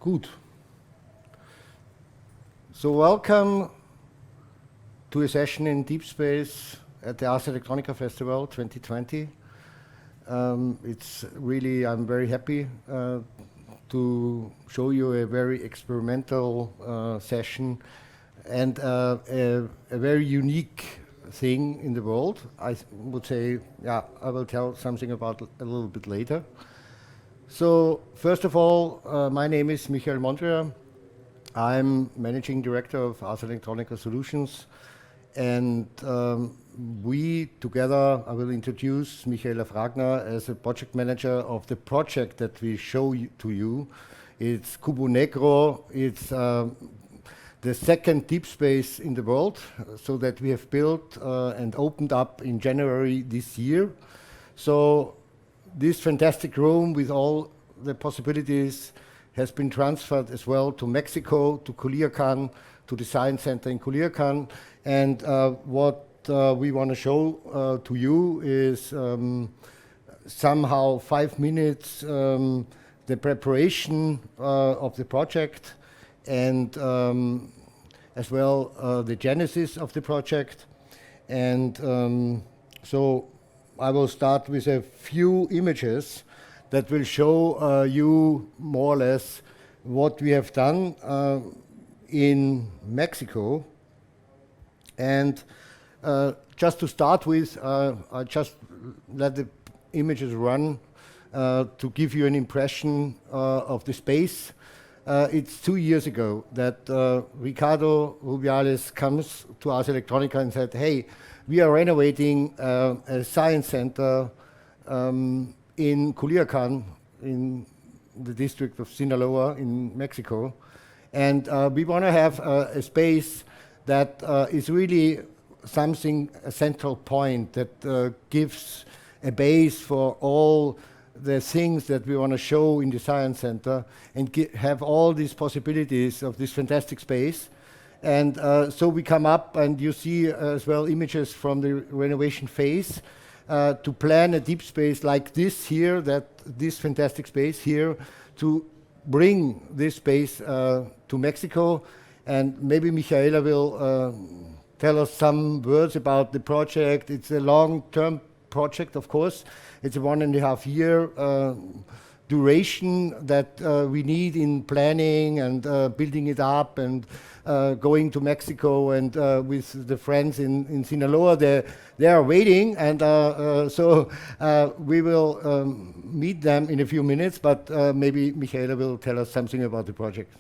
Good. So welcome to a session in Deep Space at the Ars Electronica Festival 2020. It's really, I'm very happy to show you a very experimental session and a very unique thing in the world. I would say, yeah, I will tell something about a little bit later. So first of all, my name is Michael Mondria. I'm Managing Director of Ars Electronica Solutions, and we together, I will introduce Michaela Fragner as a project manager of the project that we show to you. It's Cubo Negro. It's the second deep space in the world, so that we have built and opened up in January this year. So this fantastic room with all the possibilities has been transferred as well to Mexico, to Culiacan, to the Science Center in Culiacan. And what we want to show to you is somehow 5 minutes the preparation of the project and as well the genesis of the project. And so I will start with a few images that will show you more or less what we have done in Mexico. And just to start with, I just let the images run to give you an impression of the space. It's 2 years ago that Ricardo Rubiales comes to Ars Electronica and said, hey, we are renovating a science center in Culiacan, in the district of Sinaloa in Mexico. And we want to have a space that is really something, a central point that gives a base for all the things that we want to show in the Science Center and have all these possibilities of this fantastic space. And so we come up, and you see as well images from the renovation phase to plan a deep space like this here, this fantastic space here, to bring this space to Mexico. And maybe Michaela will tell us some words about the project. It's a long-term project, of course. It's a 1.5 year duration that we need in planning and building it up and going to Mexico and with the friends in Sinaloa. They are waiting, and so we will meet them in a few minutes, but maybe Michaela will tell us something about the project.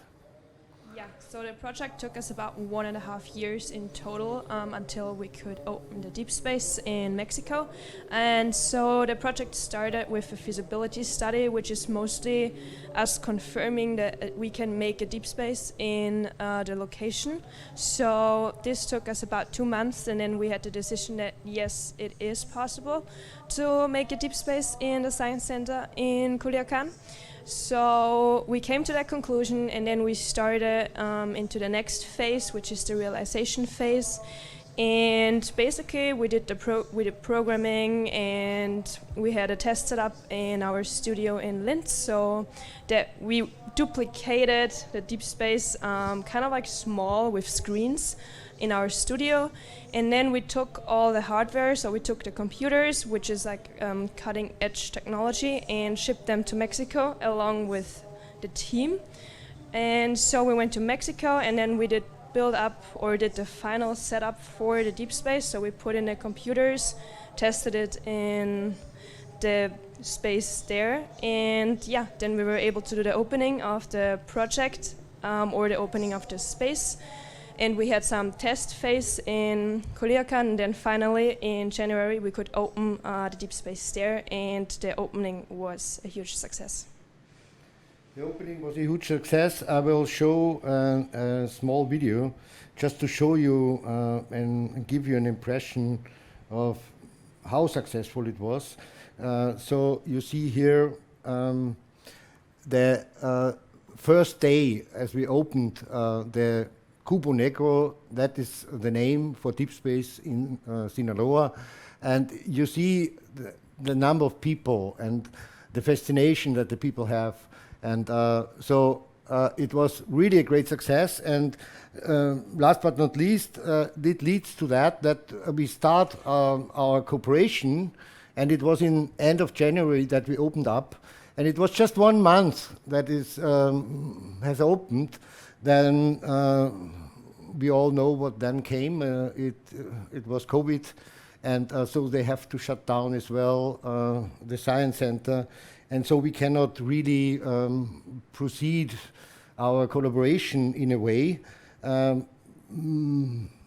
So the project took us about 1.5 years in total until we could open the deep space in Mexico. And so the project started with a feasibility study, which is mostly us confirming that we can make a deep space in the location. So this took us about 2 months, and then we had the decision that yes, it is possible to make a deep space in the Science Center in Culiacan. So we came to that conclusion, and then we started into the next phase, which is the realization phase. And basically, we did programming, and we had a test set up in our studio in Linz, so that we duplicated the deep space, kind of like small with screens in our studio. And then we took all the hardware, so we took the computers, which is like cutting edge technology, and shipped them to Mexico along with the team. And so we went to Mexico, and then we did the final setup for the deep space. So we put in the computers, tested it in the space there, and yeah, then we were able to do the opening of the project or the opening of the space. And we had some test phase in Culiacan, and then finally in January we could open the deep space there, and the opening was a huge success. The opening was a huge success. I will show a small video just to show you and give you an impression of how successful it was. So you see here the first day as we opened the Cubo Negro, that is the name for deep space in Sinaloa. And you see the number of people and the fascination that the people have. And so it was really a great success. And last but not least, it leads to that we start our cooperation, and it was in end of January that we opened up. And it was just 1 month that is has opened. Then we all know what then came. It was COVID, and so they have to shut down as well the science center, and so we cannot really proceed our collaboration in a way.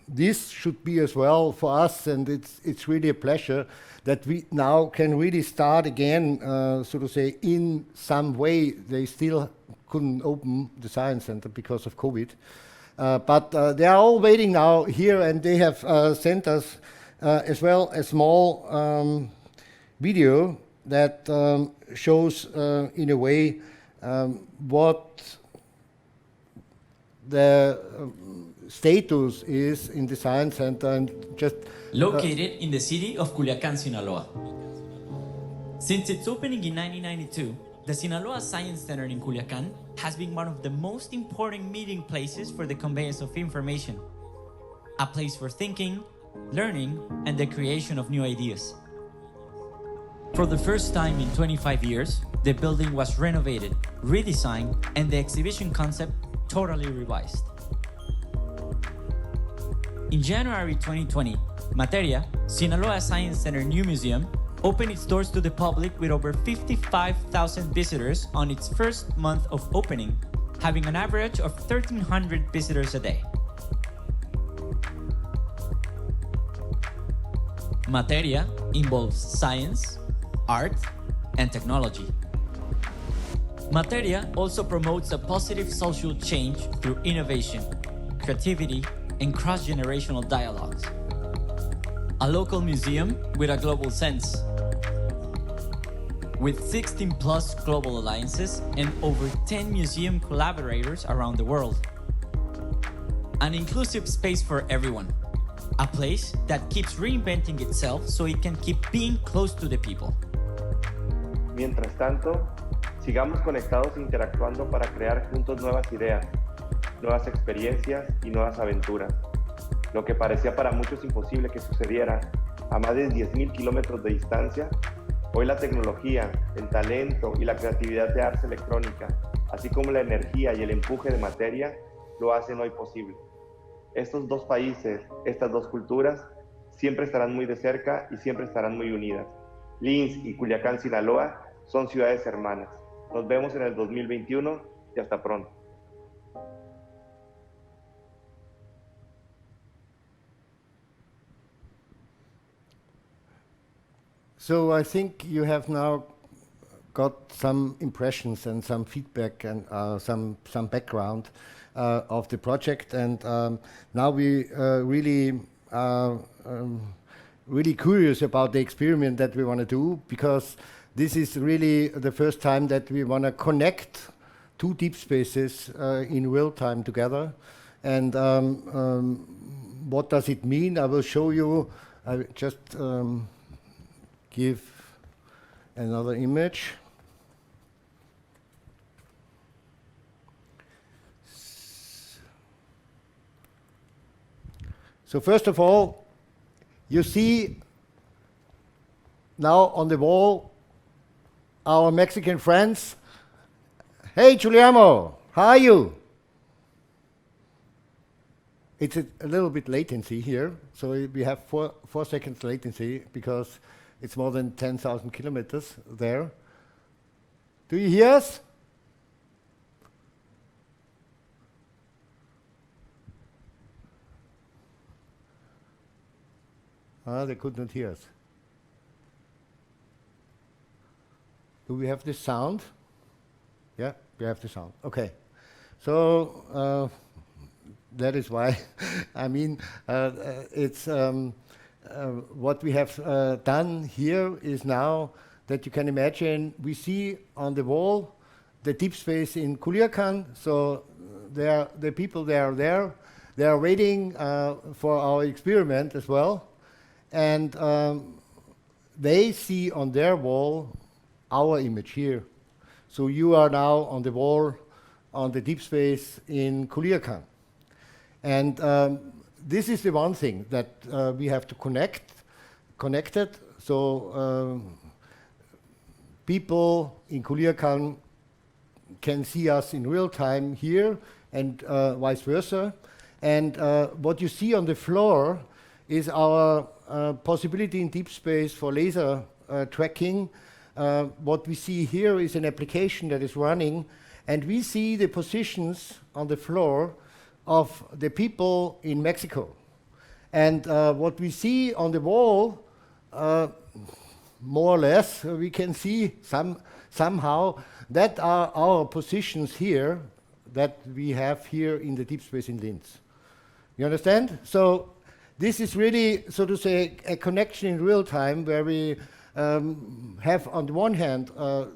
This should be as well for us, and it's really a pleasure that we now can really start again, so to say, in some way. They still couldn't open the science center because of COVID. But they are all waiting now here, and they have sent us as well a small video that shows in a way what the status is in the science center, and just located in the city of Culiacan, Sinaloa. Since its opening in 1992, the Sinaloa Science Center in Culiacan has been one of the most important meeting places for the conveyance of information, a place for thinking, learning, and the creation of new ideas. For the first time in 25 years, the building was renovated, redesigned, and the exhibition concept totally revised. In January 2020, Materia, Sinaloa Science Center new museum, opened its doors to the public with over 55,000 visitors on its first month of opening, having an average of 1,300 visitors a day. Materia involves science, art, and technology. Materia also promotes a positive social change through innovation, creativity, and cross-generational dialogues. A local museum with a global sense. With 16 plus global alliances and over 10 museum collaborators around the world. An inclusive space for everyone. A place that keeps reinventing itself so it can keep being close to the people. Mientras tanto, sigamos conectados e interactuando para crear juntos nuevas ideas, nuevas experiencias y nuevas aventuras. Lo que parecía para muchos imposible que sucediera a más de 10.000 kilómetros de distancia, hoy la tecnología, el talento y la creatividad de Ars Electronica, así como la energía y el empuje de Materia, lo hacen hoy posible. Estos dos países, estas dos culturas, siempre estarán muy de cerca y siempre estarán muy unidas. Linz y Culiacán, Sinaloa, son ciudades hermanas. Nos vemos en el 2021 y hasta pronto. So I think you have now got some impressions and some feedback and some background of the project, and now we really really curious about the experiment that we want to do, because this is really the first time that we want to connect two deep spaces in real time together. And what does it mean? I will show you. I just give another image. So first of all, you see now on the wall our Mexican friends. Hey, Giuliano, how are you? It's a little bit latency here, so we have 4 seconds latency because it's more than 10,000 kilometers there. Do you hear us? They could not hear us. Do we have the sound? Yeah, we have the sound. Okay. So that is why, I mean, it's what we have done here is now that you can imagine, we see on the wall the deep space in Culiacan. So the people, they are there. They are waiting for our experiment as well. And they see on their wall our image here. So you are now on the wall on the deep space in Culiacan. And this is the one thing that we have to connect it. So people in Culiacan can see us in real time here and vice versa. And what you see on the floor is our possibility in deep space for laser tracking. What we see here is an application that is running, and we see the positions on the floor of the people in Mexico. And what we see on the wall, more or less, we can see somehow that are our positions here that we have here in the deep space in Linz. You understand? So this is really, so to say, a connection in real time where we have on the one hand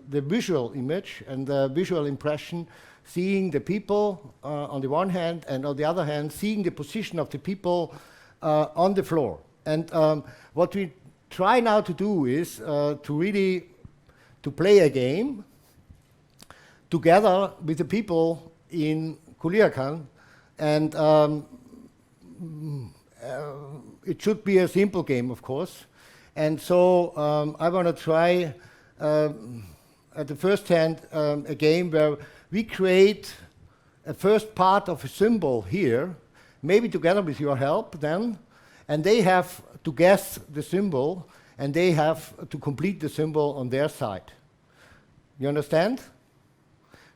the visual image and the visual impression, seeing the people on the one hand, and on the other hand seeing the position of the people on the floor. And what we try now to do is to really to play a game together with the people in Culiacan, and it should be a simple game, of course. And so I want to try at the first hand a game where we create a first part of a symbol here, maybe together with your help then, and they have to guess the symbol, and they have to complete the symbol on their side. You understand?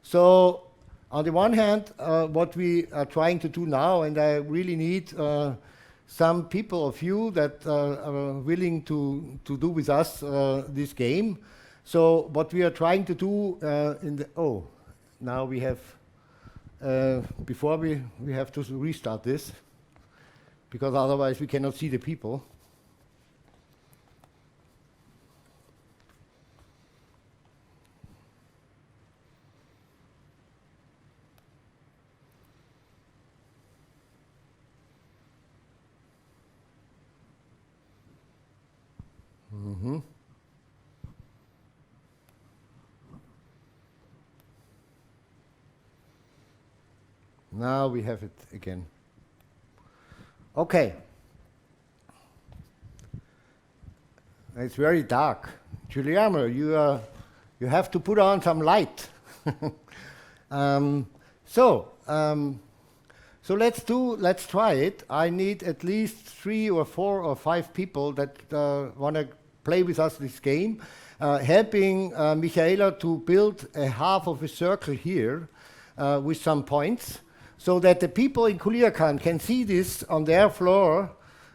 So on the one hand, what we are trying to do now, and I really need some people of you that are willing to do with us this game. So what we are trying to do now we have, before we have to restart this, because otherwise we cannot see the people. Mm-hmm. Now we have it again. Okay. It's very dark. Giuliano, you have to put on some light. So let's try it. I need at least 3 or 4 or 5 people that want to play with us this game, helping Michaela to build a half of a circle here with some points, so that the people in Culiacan can see this on their floor,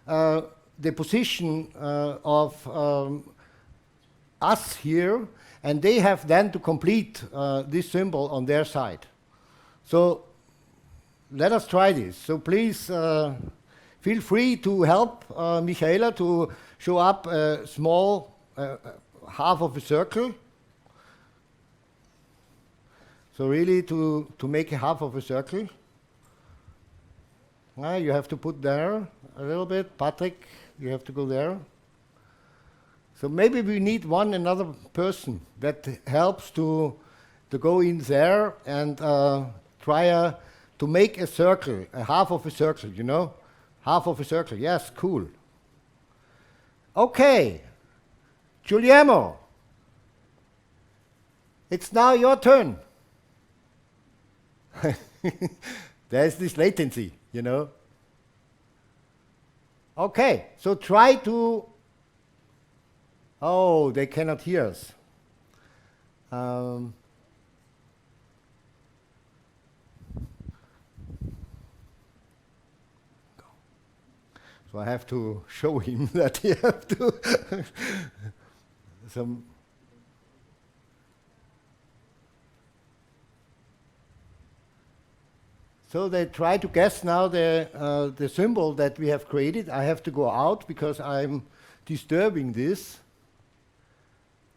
the position of us here, and they have then to complete this symbol on their side. So let us try this. So please feel free to help Michaela to show up a small half of a circle. So really to make a half of a circle. You have to put there a little bit. Patrick, you have to go there. So maybe we need another person that helps to go in there and try to make a circle, a half of a circle, you know? Half of a circle, yes, cool. Okay, Giuliano, it's now your turn. There's this latency, you know? Okay, so try to... Oh, they cannot hear us. So I have to show him that he have to some. So they try to guess now the symbol that we have created. I have to go out because I'm disturbing this.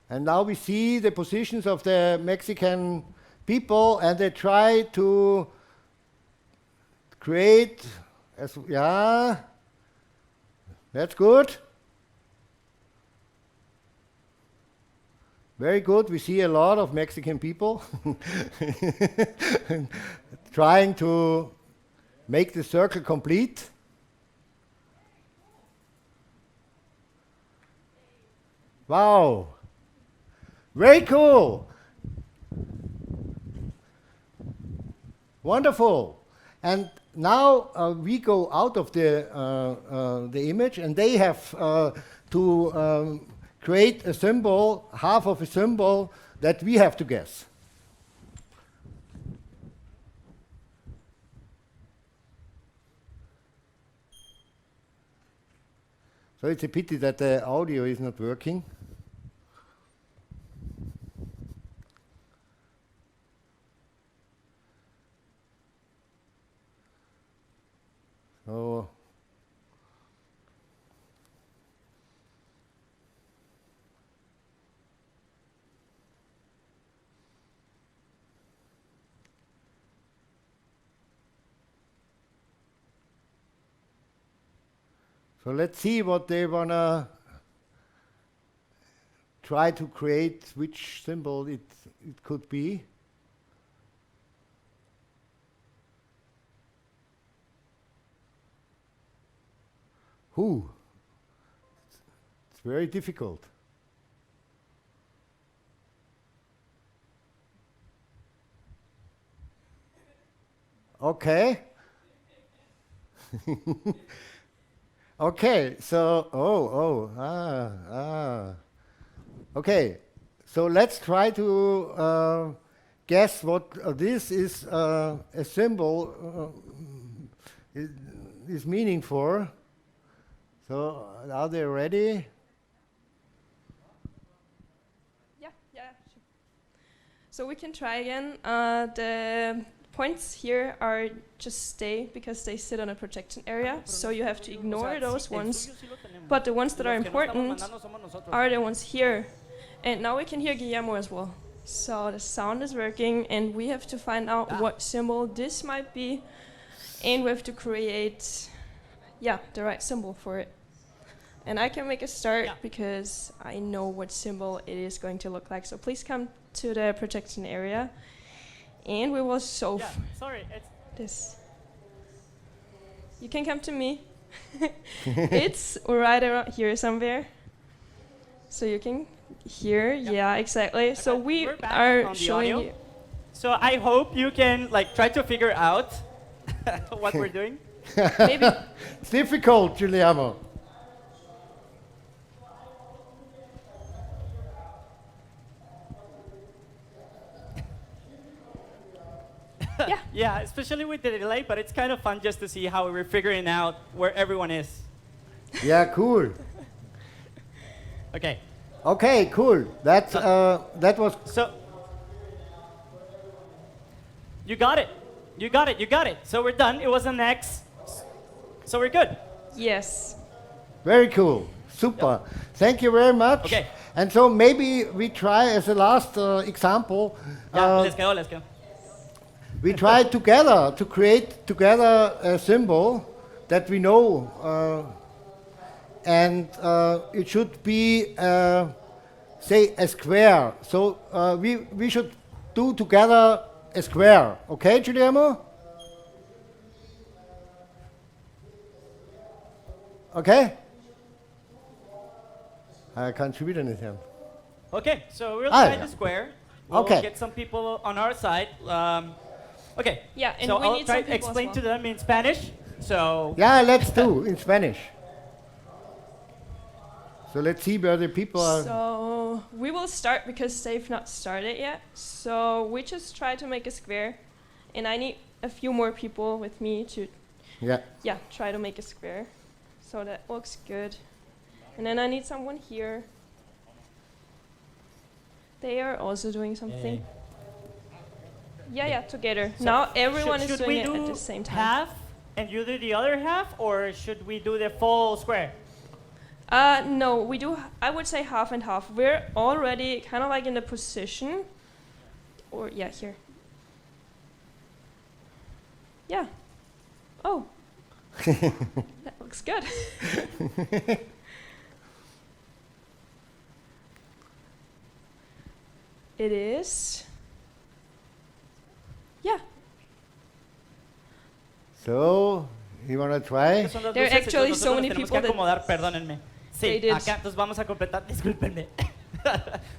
And now we see the positions of the Mexican people, and they try to create, yeah, that's good. Very good. We see a lot of Mexican people trying to make the circle complete. Wow. Very cool. Wonderful. And now we go out of the image, and they have to create a symbol, half of a symbol that we have to guess. So it's a pity that the audio is not working. So let's see what they wanna try to create, which symbol it could be. Who? It's very difficult. Okay. Okay, so, okay, so let's try to guess what this is a symbol is meaning for. So, are they ready? Yeah, sure. So we can try again. The points here are just stay because they sit on a projection area, so you have to ignore those ones. But the ones that are important are the ones here. And now we can hear Guillermo as well. So the sound is working, and we have to find out what symbol this might be, and we have to create, the right symbol for it. And I can make a start because I know what symbol it is going to look like. So please come to the projection area, and we will solve this. You can come to me. It's right around here somewhere. So you can hear, exactly. Okay. So we are showing you. So I hope you can try to figure out what we're doing. Maybe. It's difficult, Giuliano. Yeah, especially with the delay, but it's kind of fun just to see how we're figuring out where everyone is. Yeah, cool. Okay. Okay, cool. That was. So you got it. You got it. You got it. So we're done. It was an X. So we're good. Yes. Very cool. Super. Yep. Thank you very much. Okay. And so maybe we try as a last example. Let's go. Let's go. We try together to create together a symbol that we know, and it should be, say, a square. So we should do together a square. Okay, Giuliano? Okay? I can't read anything. Okay, so we'll try the square. We'll okay. Get some people on our side. Okay. Yeah, and so we I'll need try some to people explain as well. to them in Spanish. So yeah, let's do in Spanish. So let's see where the people are. So we will start because they've not started yet. So we just try to make a square, and I need a few more people with me to try to make a square. So that looks good. And then I need someone here. They are also doing something. Yeah, together. So now everyone is doing it at the same time. Half and you do the other half, or should we do the full square? No, we do. I would say half and half. We're already kind of like in the position, or here. Yeah. Oh. That looks good. It is. Yeah. So, you want to try? Son las There are luces, actually entonces so nosotros many nos tenemos people que acomodar, perdónenme. they Sí, did. acá, entonces vamos a completar, discúlpenme.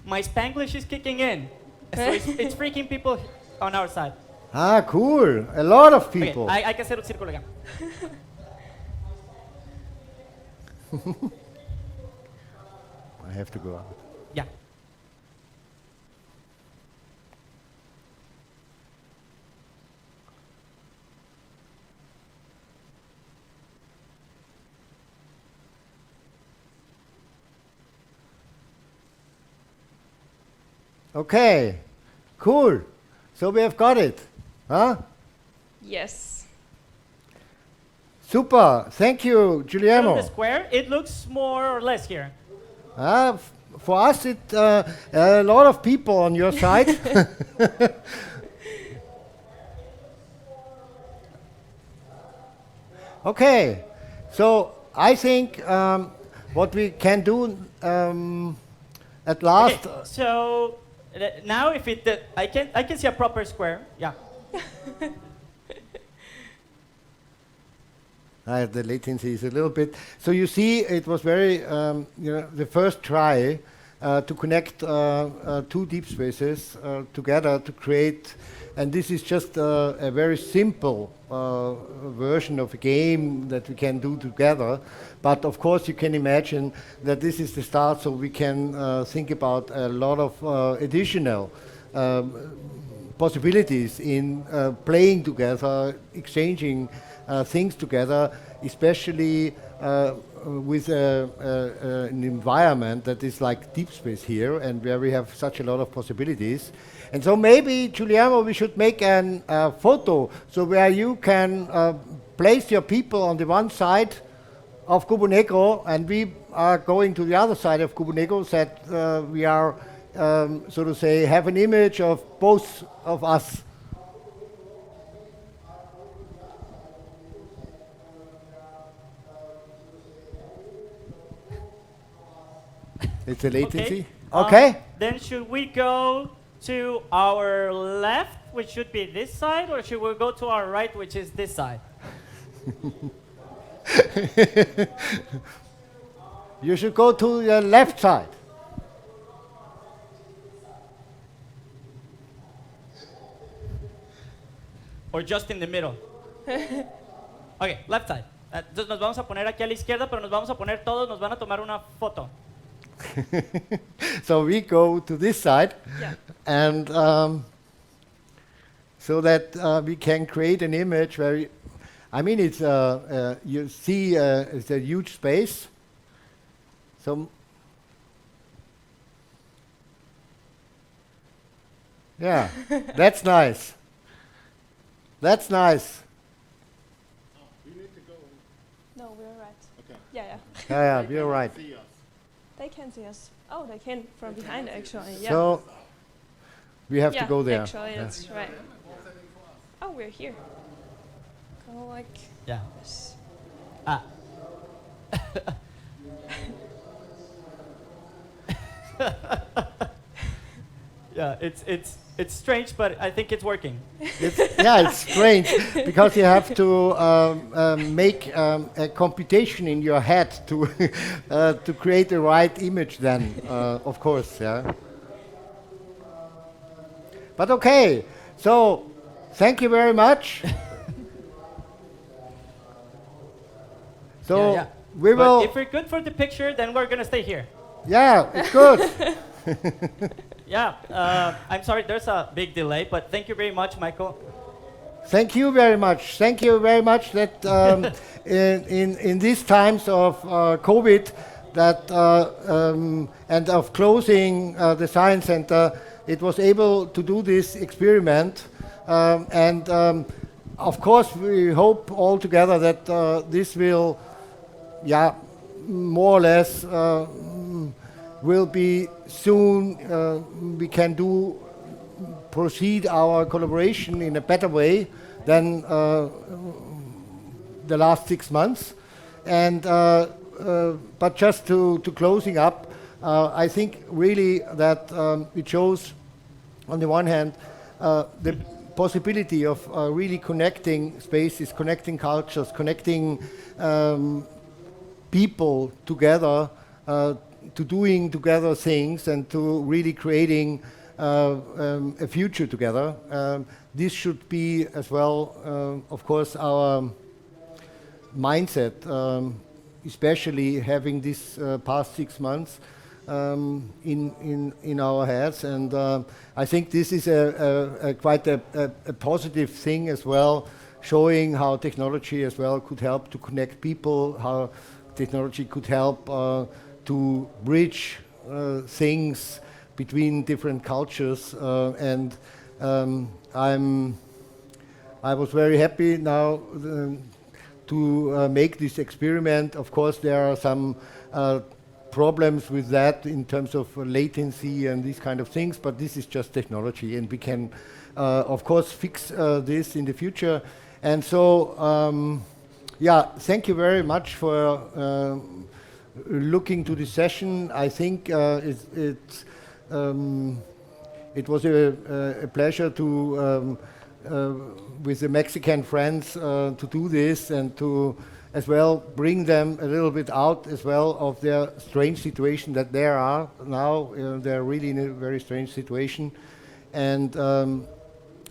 My Spanglish is kicking in. So it's freaking people on our side. Ah, cool. A lot of Okay, people. hay que hacer un círculo acá. I have to go out. Ya. Okay, cool. So we have got it. Huh? Yes. Super. Thank you, From the Giuliano. square, it looks more or less here. For us, a lot of people on your side. Okay, so I think what we can do at last. Okay, so now if I can see a proper square. Yeah. The latency is a little bit. So you see, it was very, the first try to connect two deep spaces together to create, and this is just a very simple version of a game that we can do together. But of course, you can imagine that this is the start, so we can think about a lot of additional possibilities in playing together, exchanging things together, especially with an environment that is like deep space here and where we have such a lot of possibilities. And so maybe, Giuliano, we should make a photo so where you can place your people on the one side of Cubo Negro and we are going to the other side of Cubo Negro, so that we are, so to say, have an image of both of us. It's a latency. Okay. Then should we go to our left, which should be this side, or should we go to our right, which is this side? You should go to the left side. Or just in the middle? Okay, left side. Entonces nos vamos a poner aquí a la izquierda, pero nos vamos a poner todos, nos van a tomar una foto. So we go to this side, Yeah. and so that we can create an image where, I mean, it's you see it's a huge space. So yeah, that's nice. That's nice. No, we're right. Okay. Yeah. Yeah, yeah, you're right. They can see us. Oh, they can from behind actually. Yeah. So we have yeah, to go there. Actually, that's right. Oh, we're here. Go like Yeah. this. Ah. Yeah, it's strange, but I think it's working. It's strange because you have to make a computation in your head to to create the right image. Then, of course, yeah. But okay, so thank you very much. So Yeah. we But will. if we're good for the picture, then we're gonna stay here. Yeah, it's good. Yeah, I'm sorry, there's a big delay, but thank you very much, Michael. Thank you very much. Thank you very much that in these times of COVID that and of closing the Science Center, it was able to do this experiment. And of course, we hope all together that this will, yeah, more or less will be soon, we can proceed our collaboration in a better way than the last 6 months. And but just to closing up, I think really that it shows on the one hand, the possibility of really connecting spaces, connecting cultures, connecting people together, to doing together things and to really creating a future together. This should be as well, of course, our mindset, especially having this past 6 months in our heads. And I think this is quite a positive thing as well, showing how technology as well could help to connect people, how technology could help to bridge things between different cultures. And I was very happy now to make this experiment. Of course, there are some problems with that in terms of latency and these kind of things, but this is just technology, and we can, of course, fix this in the future. And so, yeah, thank you very much for looking to this session. I think it was a pleasure to, with the Mexican friends, to do this and to as well bring them a little bit out as well of their strange situation that they are now. They're really in a very strange situation. And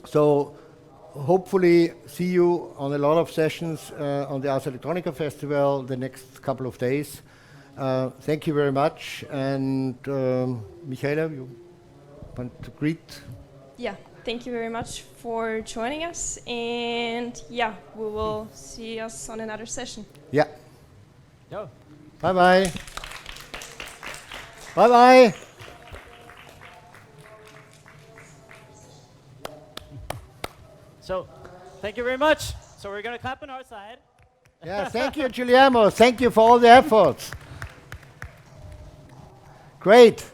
so hopefully see you on a lot of sessions on the Ars Electronica Festival the next couple of days. Thank you very much. And Michaela, you want to greet? Yeah, thank you very much for joining us. And yeah, we will see us on another session. Yeah. Yo. Bye-bye. Bye-bye. So, thank you very much. So we're going to clap on our side. Yeah, thank you, Giuliano. Thank you for all the efforts. Great.